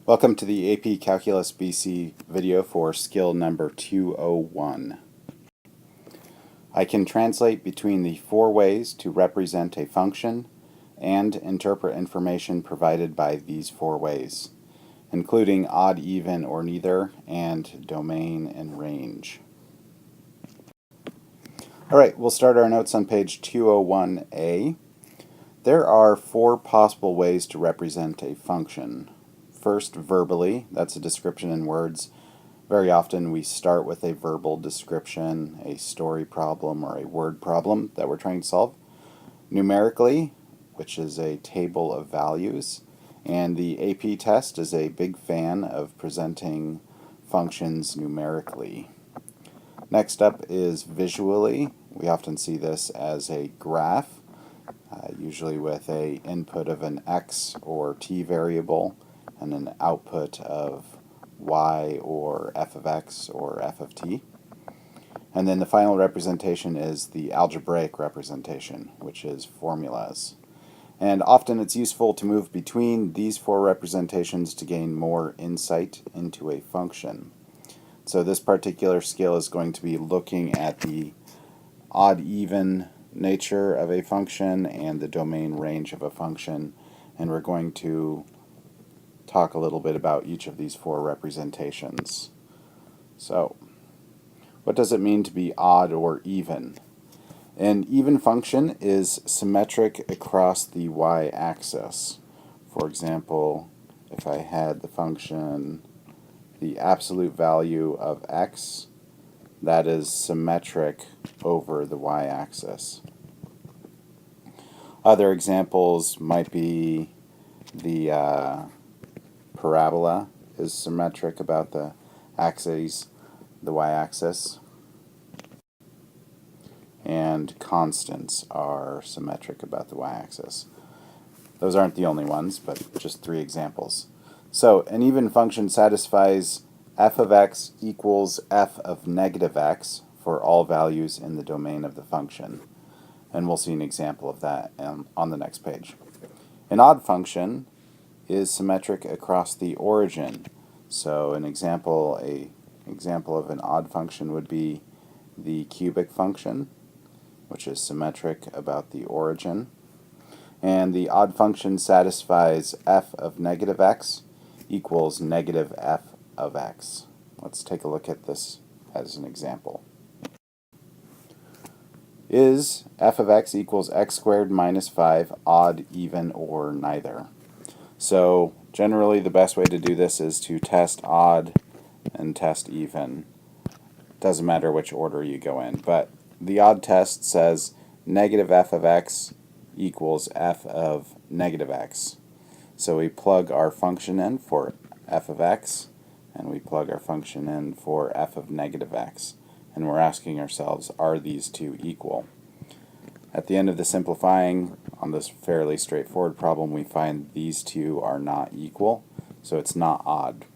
Welcome to the AP Calculus BC video for skill number 201. I can translate between the four ways to represent a function and interpret information provided by these four ways, including odd, even, or neither, and domain and range. Alright, we'll start our notes on page 201A. There are four possible ways to represent a function. First, verbally, that's a description in words. Very often we start with a verbal description, a story problem, or a word problem that we're trying to solve. Numerically, which is a table of values, and the AP test is a big fan of presenting functions numerically. Next up is visually. We often see this as a graph, usually with an input of an x or t variable and an output of y or f of x or f of t. And then the final representation is the algebraic representation, which is formulas. And often it's useful to move between these four representations to gain more insight into a function. So this particular skill is going to be looking at the odd-even nature of a function and the domain range of a function, and we're going to talk a little bit about each of these four representations. So, what does it mean to be odd or even? An even function is symmetric across the y-axis. For example, if I had the function the absolute value of x, that is symmetric over the y-axis. Other examples might be the parabola is symmetric about the axes, the y-axis, and constants are symmetric about the y-axis. Those aren't the only ones, but just three examples. So an even function satisfies f of x equals f of negative x for all values in the domain of the function. And we'll see an example of that on the next page. An odd function is symmetric across the origin. So an example of an odd function would be the cubic function, which is symmetric about the origin. And the odd function satisfies f of negative x equals negative f of x. Let's take a look at this as an example. Is f of x equals x squared minus 5 odd, even, or neither? So generally the best way to do this is to test odd and test even. Doesn't matter which order you go in, but the odd test says negative f of x equals f of negative x. So we plug our function in for f of x, and we plug our function in for f of negative x. And we're asking ourselves, are these two equal? At the end of the simplifying on this fairly straightforward problem, we find these two are not equal, so it's not odd.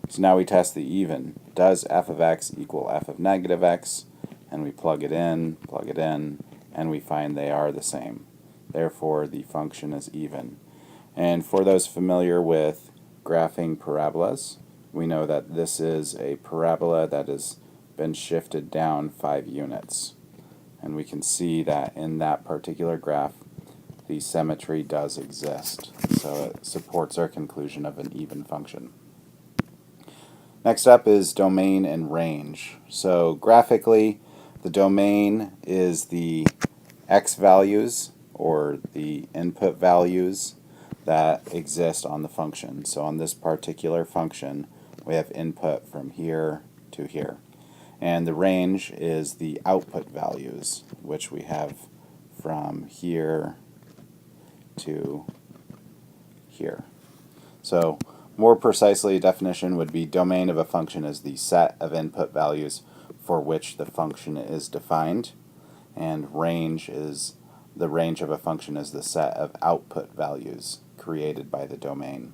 So now we test the even. Does f of x equal f of negative x? And we plug it in, and we find they are the same. Therefore, the function is even. And for those familiar with graphing parabolas, we know that this is a parabola that has been shifted down 5 units. And we can see that in that particular graph, the symmetry does exist. So it supports our conclusion of an even function. Next up is domain and range. So graphically, the domain is the x values, or the input values that exist on the function. So on this particular function, we have input from here to here. And the range is the output values, which we have from here to here. So more precisely, a definition would be domain of a function is the set of input values for which the function is defined, and range is the range of a function is the set of output values created by the domain.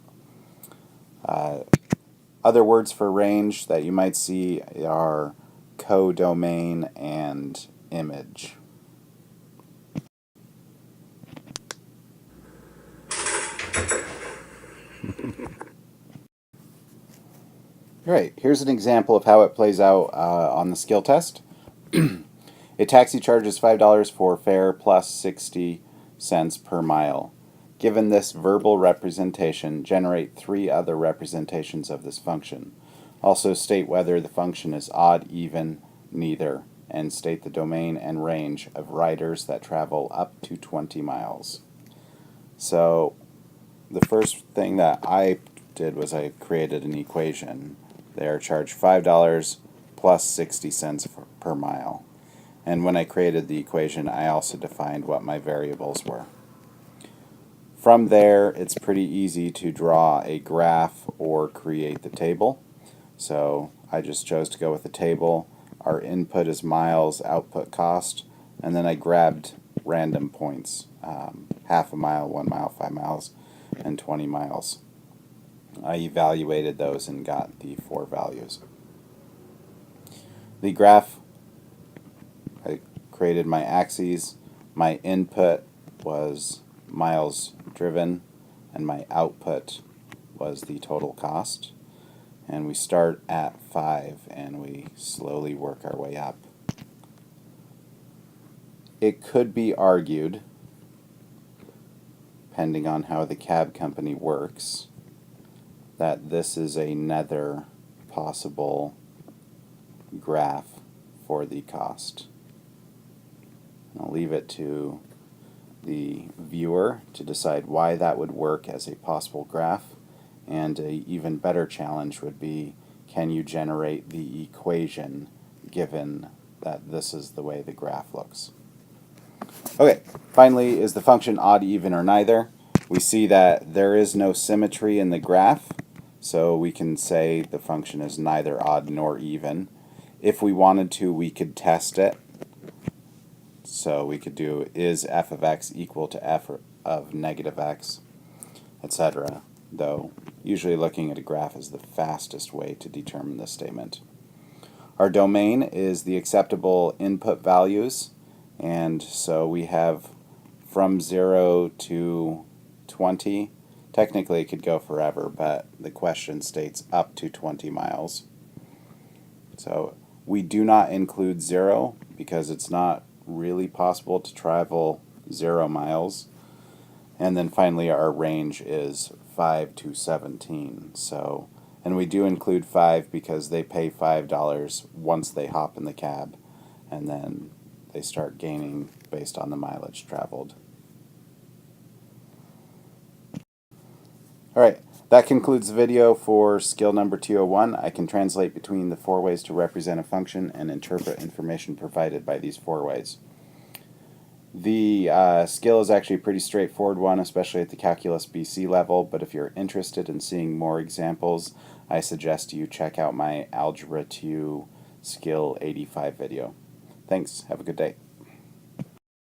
Other words for range that you might see are codomain and image. Alright, here's an example of how it plays out on the skill test. A taxi charges $5 for fare plus 60 cents per mile. Given this verbal representation, generate 3 other representations of this function. Also state whether the function is odd, even, neither, and state the domain and range of riders that travel up to 20 miles. So the first thing that I did was I created an equation. They are charged $5 plus 60 cents per mile. And when I created the equation, I also defined what my variables were. From there, it's pretty easy to draw a graph or create the table. So I just chose to go with the table. Our input is miles, output cost, and then I grabbed random points, half a mile, 1 mile, 5 miles, and 20 miles. I evaluated those and got the 4 values. The graph, I created my axes. My input was miles driven, and my output was the total cost. And we start at 5 and we slowly work our way up. It could be argued, depending on how the cab company works, that this is another possible graph for the cost. I'll leave it to the viewer to decide why that would work as a possible graph, and an even better challenge would be, can you generate the equation given that this is the way the graph looks? Okay, finally, is the function odd, even, or neither? We see that there is no symmetry in the graph, so we can say the function is neither odd nor even. If we wanted to, we could test it. So we could do, is f of x equal to f of negative x, etc. Though usually looking at a graph is the fastest way to determine this statement. Our domain is the acceptable input values, and so we have from 0 to 20. Technically it could go forever, but the question states up to 20 miles. So we do not include 0 because it's not really possible to travel 0 miles. And then finally our range is 5 to 17. So, and we do include 5 because they pay $5 once they hop in the cab, and then they start gaining based on the mileage traveled. Alright, that concludes the video for skill number 201. I can translate between the 4 ways to represent a function and interpret information provided by these 4 ways. The skill is actually a pretty straightforward one, especially at the Calculus BC level, but if you're interested in seeing more examples, I suggest you check out my Algebra 2 Skill 85 video. Thanks, have a good day.